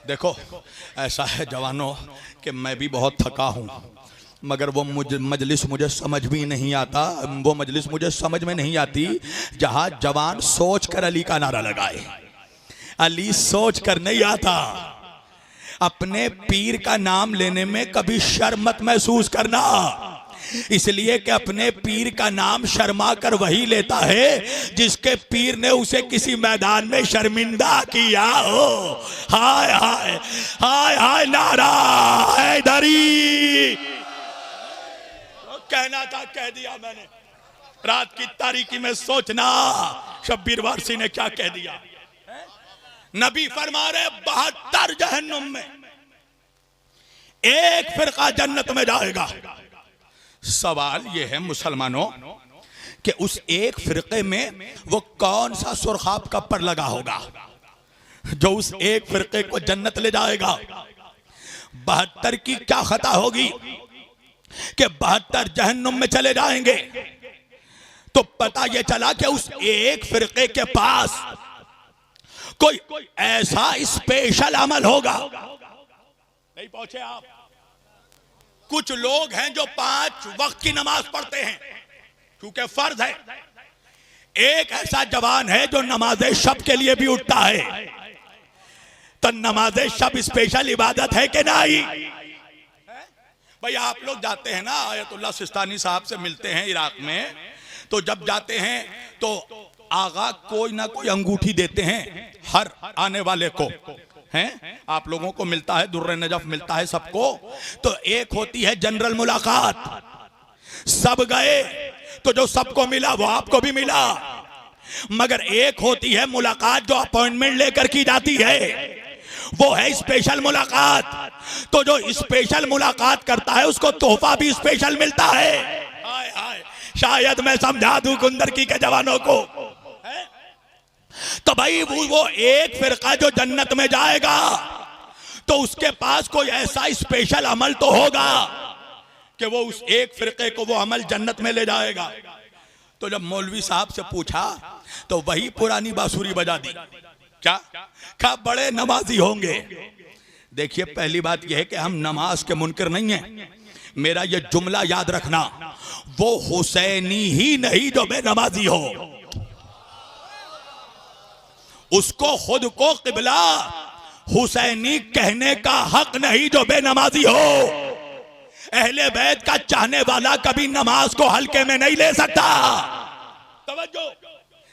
देखो, ऐसा है जवानों कि मैं भी बहुत थका हूँ, मगर वो मजलिस मुझे समझ भी नहीं आता। वो मजलिस मुझे समझ में नहीं आती जहाँ जवान सोच कर अली का नारा लगाए। अली सोच कर नहीं आता। अपने पीर का नाम लेने में कभी शर्म मत महसूस करना, इसलिए कि अपने पीर का नाम शर्मा कर वही लेता है जिसके पीर ने उसे किसी मैदान में शर्मिंदा किया हो। हाय हाय हाय हाय, नारा हैदरी। कहना था कह दिया मैंने। रात की तारीकी में सोचना शब्बीर वारसी ने क्या कह दिया। नबी फरमा रहे 72 जहन्नुम में, एक फिरका जन्नत में जाएगा। सवाल यह है मुसलमानों कि उस एक फिरके में वो कौन सा सुरखाब का पर लगा होगा जो उस एक फिरके को जन्नत ले जाएगा। 72 की क्या खता होगी कि 72 जहन्नुम में चले जाएंगे। तो पता यह चला कि उस एक फिरके के पास कोई ऐसा स्पेशल अमल होगा। नहीं पहुंचे आप? कुछ लोग हैं जो 5 वक्त की नमाज पढ़ते हैं क्योंकि फर्ज है। एक ऐसा जवान है जो नमाज शब के लिए भी उठता है। तो नमाज शब स्पेशल इबादत है कि नहीं? भाई आप लोग जाते हैं ना, आयतुल्लाह सिस्तानी साहब से मिलते हैं इराक में, तो जब जाते हैं तो आगा कोई ना कोई अंगूठी देते हैं हर आने वाले को। हैं आप लोगों को मिलता है, दुर्र नजफ मिलता है सबको। तो एक होती है जनरल मुलाकात, सब गए तो जो सबको मिला वो आपको भी मिला। मगर एक होती है मुलाकात जो अपॉइंटमेंट लेकर की जाती है, वो है स्पेशल मुलाकात। तो जो स्पेशल मुलाकात करता है उसको तोहफा भी स्पेशल मिलता है। हाय हाय, शायद मैं समझा दूं कुंदरकी के जवानों को। तो भाई वो एक फिरका जो जन्नत में जाएगा तो उसके पास कोई ऐसा स्पेशल अमल तो होगा कि वो उस एक फिरके को वो अमल जन्नत में ले जाएगा। तो जब मौलवी साहब से पूछा तो वही पुरानी बांसुरी बजा दी। क्या बड़े नमाजी होंगे। देखिए, पहली बात यह है कि हम नमाज के मुनकर नहीं हैं। मेरा यह जुमला याद रखना, वो हुसैनी ही नहीं जो बेनमाजी हो, उसको खुद को किबला हुसैनी कहने का हक नहीं जो बेनमाजी हो। अहले बैत का चाहने वाला कभी नमाज को हल्के में नहीं ले सकता। तवज्जो,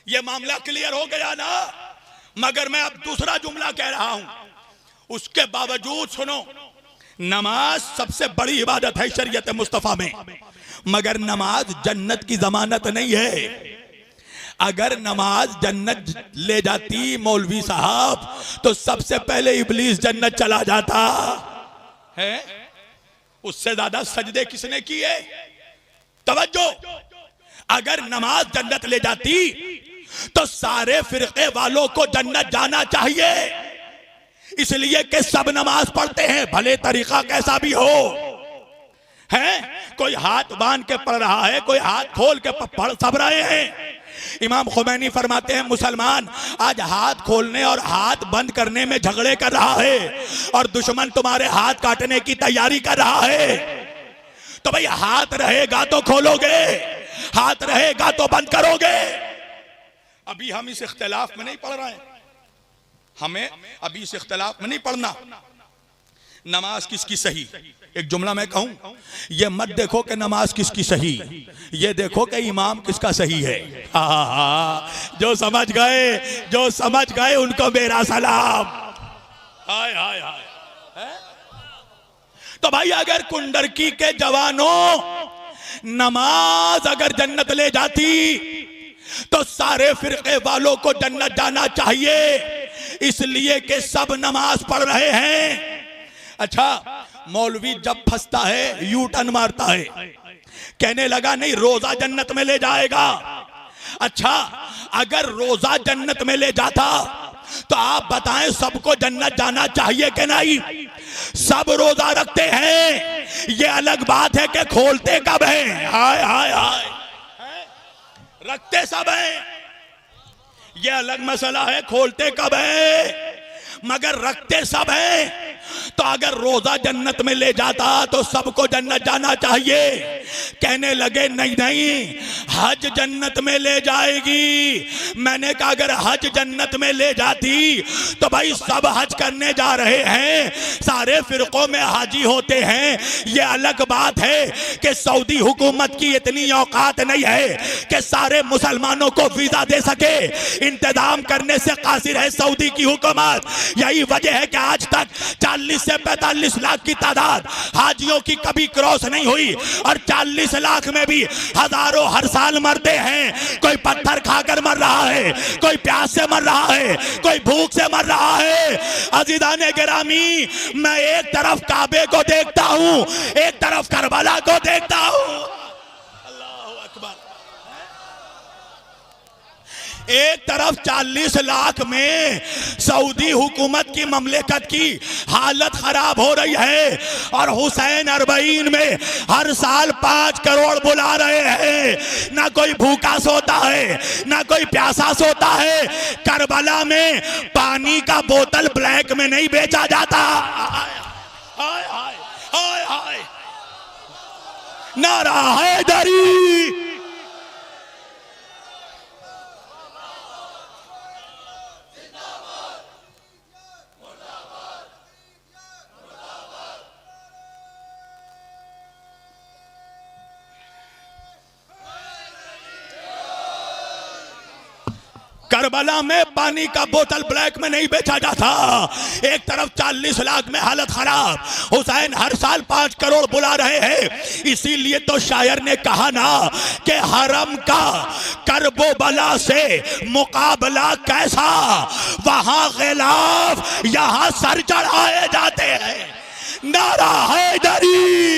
ये मामला क्लियर हो गया ना। मगर मैं अब दूसरा जुमला कह रहा हूं, उसके बावजूद सुनो, नमाज सबसे बड़ी इबादत है शरीयत मुस्तफा में, मगर नमाज जन्नत की जमानत नहीं है। अगर नमाज जन्नत ले जाती मौलवी साहब तो सबसे पहले इब्लीस जन्नत चला जाता है। उससे ज्यादा सजदे किसने किए? तवज्जो, अगर नमाज जन्नत ले जाती तो सारे फिरके वालों को जन्नत जाना चाहिए, इसलिए कि सब नमाज पढ़ते हैं, भले तरीका कैसा भी हो। है कोई हाथ बांध के पढ़ रहा है, कोई हाथ खोल के पढ़, सब रहे हैं। इमाम खुमैनी फरमाते हैं मुसलमान आज हाथ खोलने और हाथ बंद करने में झगड़े कर रहा है और दुश्मन तुम्हारे हाथ काटने की तैयारी कर रहा है। तो भाई हाथ रहेगा तो खोलोगे, हाथ रहेगा तो बंद करोगे। अभी हम इस इख्तिलाफ में नहीं पढ़ रहे हैं, हमें अभी इस इख्तिलाफ में नहीं पढ़ना नमाज किसकी सही। एक जुमला मैं कहूं, ये मत देखो कि नमाज किसकी सही, ये देखो कि इमाम किसका सही है। जो समझ गए उनको मेरा सलाम। हाय हाय हाय। तो भाई अगर कुंडरकी के जवानों नमाज अगर जन्नत ले जाती तो सारे फिरके वालों को जन्नत जाना चाहिए, इसलिए कि सब नमाज पढ़ रहे हैं। अच्छा, मौलवी जब फंसता है यू टर्न मारता है, कहने लगा नहीं रोजा जन्नत में ले जाएगा। अच्छा, अगर रोजा जन्नत में ले जाता तो आप बताएं सबको जन्नत जाना चाहिए कि नहीं? सब रोजा रखते हैं, ये अलग बात है कि खोलते कब हैं। हाय हाय हाय, रखते सब हैं, ये अलग मसला है, खोलते कब है। मगर रखते सब हैं। तो अगर रोजा जन्नत में ले जाता तो सबको जन्नत जाना चाहिए। कहने लगे नहीं नहीं, हज जन्नत में ले जाएगी। मैंने कहा अगर हज जन्नत में ले जाती तो भाई सब हज करने जा रहे हैं, सारे फिरकों में हाजी होते हैं। ये अलग बात है कि सऊदी हुकूमत की इतनी औकात नहीं है कि सारे मुसलमानों को वीजा दे सके। इंतजाम करने से कासिर है सऊदी की हुकूमत। यही वजह है कि आज तक 40 से 45 लाख की तादाद हाजियों की कभी क्रॉस नहीं हुई, और 40 लाख में भी हजारों हर साल मरते हैं। कोई पत्थर खाकर मर रहा है, कोई प्यास से मर रहा है, कोई भूख से मर रहा है। अजीज़ाने गिरामी, मैं एक तरफ काबे को देखता हूं, एक तरफ करबला को देखता हूं। अल्लाह अकबर। एक तरफ 40 लाख में सऊदी हुकूमत की ममलिकत की हालत खराब हो रही है, और हुसैन अरबईन में हर साल 5 करोड़ बुला रहे हैं। ना कोई भूखा सोता है, ना कोई प्यासा सोता है। करबला में पानी का बोतल ब्लैक में नहीं बेचा जाता। हाय हाय हाय हाय, नारा हैदरी। करबला में पानी का बोतल ब्लैक में नहीं बेचा जाता। एक तरफ 40 लाख में हालत खराब, हुसैन हर साल 5 करोड़ बुला रहे हैं। इसीलिए तो शायर ने कहा ना कि हरम का करबो बला से मुकाबला कैसा, वहां खिलाफ यहां सर चढ़ाए जाते हैं। नारा हैदरी।